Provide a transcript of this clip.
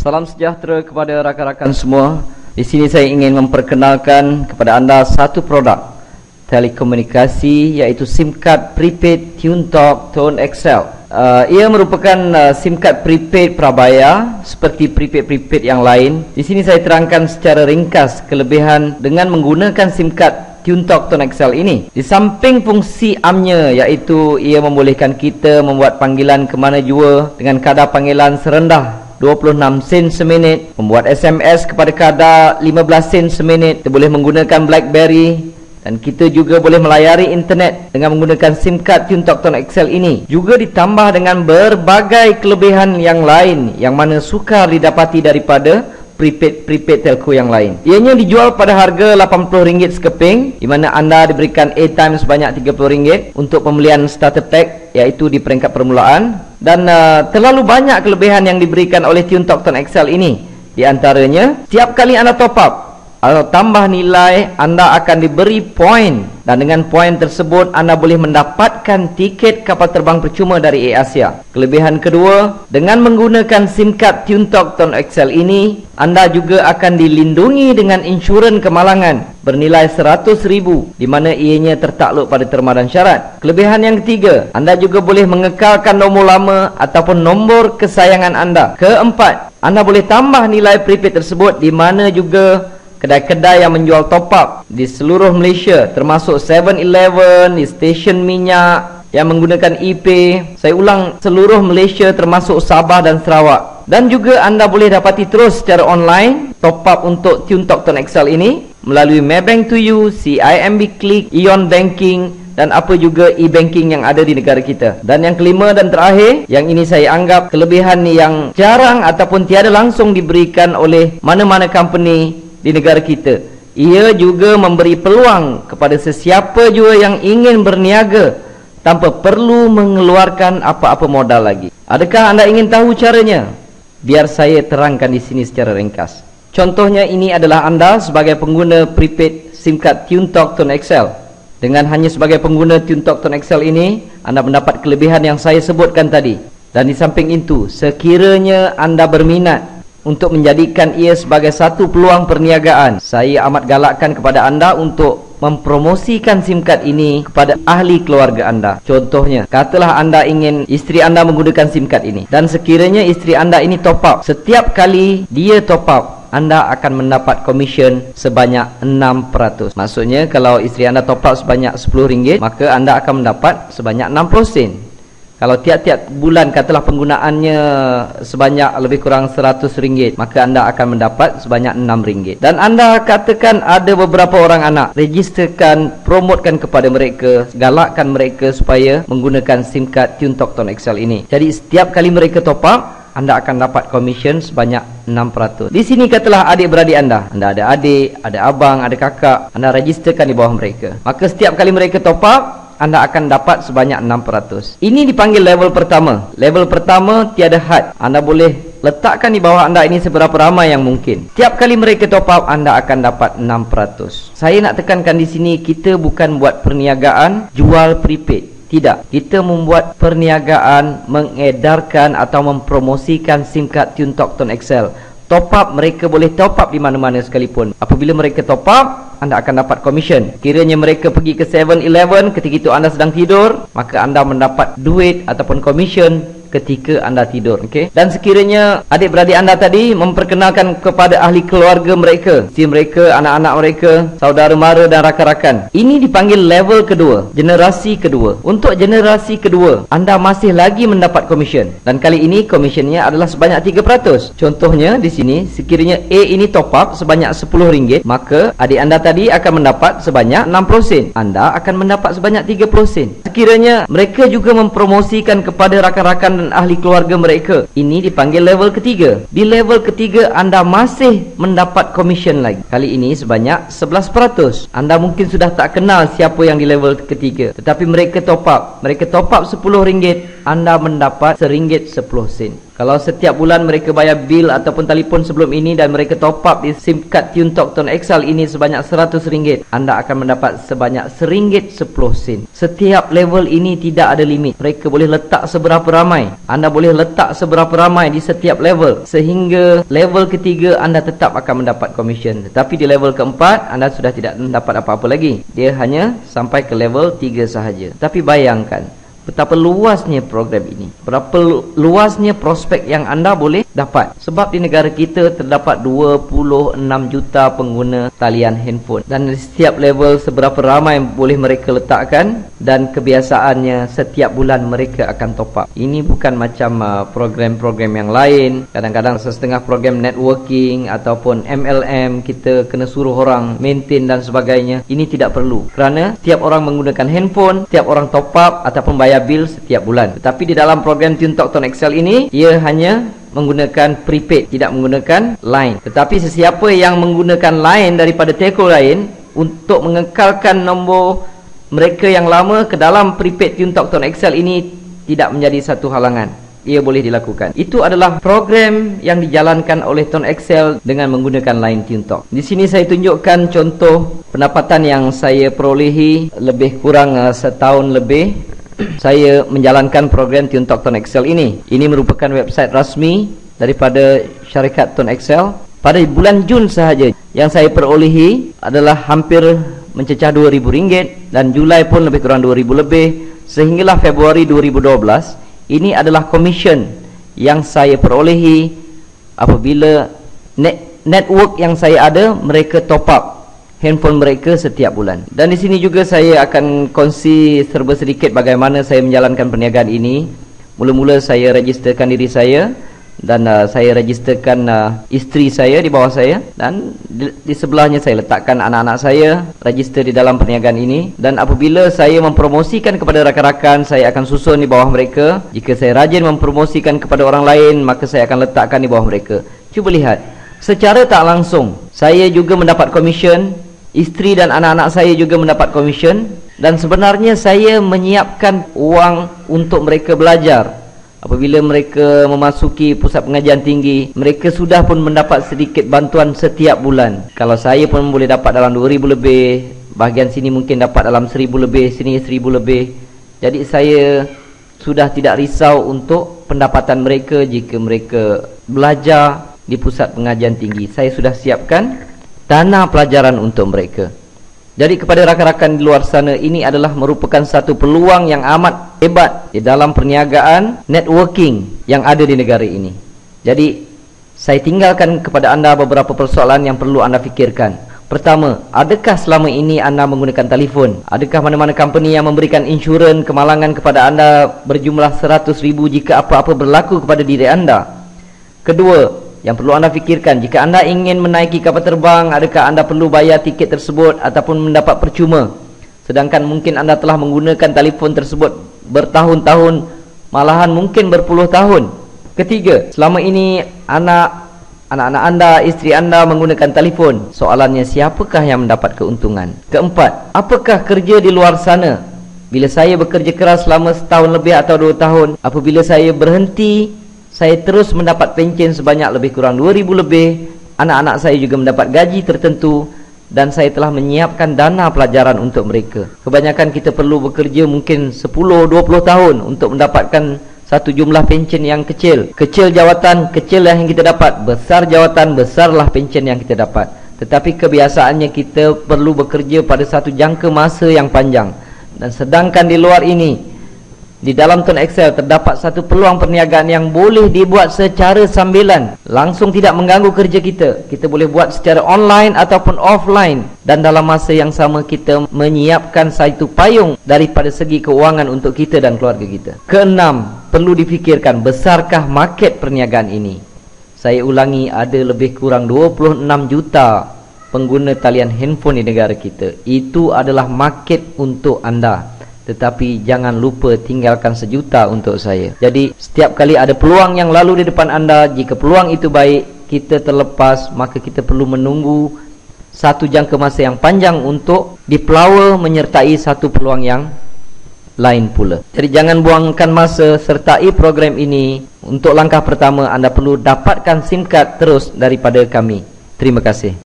Salam sejahtera kepada rakan-rakan semua. Di sini saya ingin memperkenalkan kepada anda satu produk telekomunikasi, iaitu SIM card prepaid TuneTalk Tone XL. Ia merupakan SIM card prepaid prabayar seperti prepaid yang lain. Di sini saya terangkan secara ringkas kelebihan dengan menggunakan SIM card TuneTalk Tone XL ini. Di samping fungsi amnya, iaitu ia membolehkan kita membuat panggilan ke mana jua dengan kadar panggilan serendah 26 sen seminit, membuat SMS kepada kadar 15 sen seminit. Kita boleh menggunakan BlackBerry dan kita juga boleh melayari internet dengan menggunakan SIM card TuneTalk Tone XL ini. Juga ditambah dengan berbagai kelebihan yang lain yang mana sukar didapati daripada prepaid telco yang lain. Ianya dijual pada harga RM80 sekeping, di mana anda diberikan airtime sebanyak RM30 untuk pembelian starter pack, iaitu di peringkat permulaan. Dan terlalu banyak kelebihan yang diberikan oleh TuneTalk Tone XL ini. Di antaranya, setiap kali anda top up atau tambah nilai, anda akan diberi poin, dan dengan poin tersebut anda boleh mendapatkan tiket kapal terbang percuma dari AirAsia. Kelebihan kedua, dengan menggunakan SIM card TuneTalk Tone XL ini, anda juga akan dilindungi dengan insurans kemalangan bernilai RM100,000, di mana ianya tertakluk pada terma dan syarat. Kelebihan yang ketiga, anda juga boleh mengekalkan nombor lama ataupun nombor kesayangan anda. Keempat, anda boleh tambah nilai prepaid tersebut, di mana juga kedai-kedai yang menjual top up di seluruh Malaysia, termasuk 7-Eleven, di stesen minyak yang menggunakan ePay. Saya ulang, seluruh Malaysia termasuk Sabah dan Sarawak. Dan juga anda boleh dapati terus secara online top up untuk TuneTalk Tone XL ini melalui Maybank to You, CIMB Click, Ion Banking dan apa juga e-banking yang ada di negara kita. Dan yang kelima dan terakhir, yang ini saya anggap kelebihan yang jarang ataupun tiada langsung diberikan oleh mana-mana company di negara kita. Ia juga memberi peluang kepada sesiapa jua yang ingin berniaga tanpa perlu mengeluarkan apa-apa modal lagi. Adakah anda ingin tahu caranya? Biar saya terangkan di sini secara ringkas. Contohnya, ini adalah anda sebagai pengguna prepaid SIM card TuneTalk Tone XL. Dengan hanya sebagai pengguna TuneTalk Tone XL ini, anda mendapat kelebihan yang saya sebutkan tadi. Dan di samping itu, sekiranya anda berminat untuk menjadikan ia sebagai satu peluang perniagaan, saya amat galakkan kepada anda untuk mempromosikan SIM card ini kepada ahli keluarga anda. Contohnya, katalah anda ingin isteri anda menggunakan SIM card ini, dan sekiranya isteri anda ini top up, setiap kali dia top up, anda akan mendapat komisen sebanyak 6%. Maksudnya, kalau isteri anda top up sebanyak RM10, maka anda akan mendapat sebanyak 60 sen. Kalau tiap-tiap bulan katalah penggunaannya sebanyak lebih kurang RM100, maka anda akan mendapat sebanyak RM6. Dan anda katakan ada beberapa orang anak, registerkan, promotkan kepada mereka, galakkan mereka supaya menggunakan SIM card TuneTalk Tone XL ini. Jadi setiap kali mereka top up, anda akan dapat komisen sebanyak 6%. Di sini katalah adik-beradik anda ada adik, ada abang, ada kakak, anda registerkan di bawah mereka. Maka setiap kali mereka top up, anda akan dapat sebanyak 6%. Ini dipanggil level pertama. Level pertama tiada had. Anda boleh letakkan di bawah anda ini seberapa ramai yang mungkin. Tiap kali mereka top up, anda akan dapat 6%. Saya nak tekankan di sini, kita bukan buat perniagaan jual prepaid. Tidak. Kita membuat perniagaan mengedarkan atau mempromosikan SIM card TuneTalk Tone XL. Top up, mereka boleh top up di mana-mana sekalipun. Apabila mereka top up, anda akan dapat komisen. Kiranya mereka pergi ke 7-Eleven ketika itu anda sedang tidur, maka anda mendapat duit ataupun komisen ketika anda tidur. Okey. Dan sekiranya adik-beradik anda tadi memperkenalkan kepada ahli keluarga mereka, si mereka, anak-anak mereka, saudara mara dan rakan-rakan, ini dipanggil level kedua, generasi kedua. Untuk generasi kedua, anda masih lagi mendapat komisen, dan kali ini komisennya adalah sebanyak 3%. Contohnya di sini, sekiranya A ini top up sebanyak RM10, maka adik anda tadi akan mendapat sebanyak 60 sen. Anda akan mendapat sebanyak 30 sen. Sekiranya mereka juga mempromosikan kepada rakan-rakan dan ahli keluarga mereka, ini dipanggil level ketiga. Di level ketiga, anda masih mendapat komisen lagi. Kali ini sebanyak 11%. Anda mungkin sudah tak kenal siapa yang di level ketiga, tetapi mereka top up. Mereka top up RM10, anda mendapat RM1.10. Kalau setiap bulan mereka bayar bil ataupun telefon sebelum ini dan mereka top up di SIM card TuneTalk Tone XL ini sebanyak RM100, anda akan mendapat sebanyak RM1.10. Setiap level ini tidak ada limit. Mereka boleh letak seberapa ramai. Anda boleh letak seberapa ramai di setiap level, sehingga level ketiga anda tetap akan mendapat komisen. Tetapi di level keempat anda sudah tidak mendapat apa-apa lagi. Dia hanya sampai ke level 3 sahaja. Tapi bayangkan betapa luasnya program ini, berapa luasnya prospek yang anda boleh dapat. Sebab di negara kita terdapat 26 juta pengguna talian handphone, dan di setiap level seberapa ramai boleh mereka letakkan, dan kebiasaannya setiap bulan mereka akan top up. Ini bukan macam program-program yang lain. Kadang-kadang setengah program networking ataupun MLM kita kena suruh orang maintain dan sebagainya. Ini tidak perlu, kerana setiap orang menggunakan handphone, setiap orang top up ataupun bayar bil setiap bulan. Tetapi di dalam program TuneTalk Tone XL ini, ia hanya menggunakan prepaid, tidak menggunakan line. Tetapi sesiapa yang menggunakan line daripada telco lain untuk mengekalkan nombor mereka yang lama ke dalam prepaid TuneTalk Tone XL ini tidak menjadi satu halangan. Ia boleh dilakukan. Itu adalah program yang dijalankan oleh Tone XL dengan menggunakan line TuneTalk. Di sini saya tunjukkan contoh pendapatan yang saya perolehi lebih kurang setahun lebih saya menjalankan program TuneTalk Tone XL ini. Ini merupakan website rasmi daripada syarikat Tone XL. Pada bulan Jun sahaja yang saya perolehi adalah hampir mencecah RM2,000, dan Julai pun lebih kurang RM2,000 lebih, sehinggalah Februari 2012. Ini adalah komisen yang saya perolehi apabila network yang saya ada mereka top up handphone mereka setiap bulan. Dan di sini juga saya akan kongsi serba sedikit bagaimana saya menjalankan perniagaan ini. Mula-mula saya registerkan diri saya, dan saya registerkan isteri saya di bawah saya, dan di sebelahnya saya letakkan anak-anak saya register di dalam perniagaan ini. Dan apabila saya mempromosikan kepada rakan-rakan, saya akan susun di bawah mereka. Jika saya rajin mempromosikan kepada orang lain, maka saya akan letakkan di bawah mereka. Cuba lihat, secara tak langsung saya juga mendapat komisen, isteri dan anak-anak saya juga mendapat komisen, dan sebenarnya saya menyiapkan uang untuk mereka belajar. Apabila mereka memasuki pusat pengajian tinggi, mereka sudah pun mendapat sedikit bantuan setiap bulan. Kalau saya pun boleh dapat dalam RM2,000 lebih, bahagian sini mungkin dapat dalam RM1,000 lebih, sini RM1,000 lebih. Jadi saya sudah tidak risau untuk pendapatan mereka jika mereka belajar di pusat pengajian tinggi. Saya sudah siapkan dana pelajaran untuk mereka. Jadi kepada rakan-rakan di luar sana, ini adalah merupakan satu peluang yang amat hebat di dalam perniagaan networking yang ada di negara ini. Jadi saya tinggalkan kepada anda beberapa persoalan yang perlu anda fikirkan. Pertama, adakah selama ini anda menggunakan telefon? Adakah mana-mana company yang memberikan insurans kemalangan kepada anda berjumlah RM100,000 jika apa-apa berlaku kepada diri anda? Kedua, yang perlu anda fikirkan, jika anda ingin menaiki kapal terbang, adakah anda perlu bayar tiket tersebut ataupun mendapat percuma, sedangkan mungkin anda telah menggunakan telefon tersebut bertahun-tahun, malahan mungkin berpuluh tahun. Ketiga, selama ini anak-anak anda, isteri anda menggunakan telefon. Soalannya, siapakah yang mendapat keuntungan? Keempat, apakah kerja di luar sana? Bila saya bekerja keras selama setahun lebih atau 2 tahun, apabila saya berhenti, saya terus mendapat pencen sebanyak lebih kurang RM2,000 lebih. Anak-anak saya juga mendapat gaji tertentu, dan saya telah menyiapkan dana pelajaran untuk mereka. Kebanyakan kita perlu bekerja mungkin 10-20 tahun untuk mendapatkan satu jumlah pencen yang kecil. Kecil jawatan, kecil yang kita dapat. Besar jawatan, besarlah pencen yang kita dapat. Tetapi kebiasaannya kita perlu bekerja pada satu jangka masa yang panjang. Dan sedangkan di luar ini, di dalam Tone XL terdapat satu peluang perniagaan yang boleh dibuat secara sambilan, langsung tidak mengganggu kerja kita. Kita boleh buat secara online ataupun offline, dan dalam masa yang sama kita menyiapkan satu payung daripada segi keuangan untuk kita dan keluarga kita. Keenam, perlu difikirkan, besarkah market perniagaan ini? Saya ulangi, ada lebih kurang 26 juta pengguna talian handphone di negara kita. Itu adalah market untuk anda. Tetapi jangan lupa tinggalkan 1 juta untuk saya. Jadi setiap kali ada peluang yang lalu di depan anda, jika peluang itu baik, kita terlepas, maka kita perlu menunggu satu jangka masa yang panjang untuk dipelawa menyertai satu peluang lain pula. Jadi jangan buangkan masa, sertai program ini. Untuk langkah pertama, anda perlu dapatkan SIM card terus daripada kami. Terima kasih.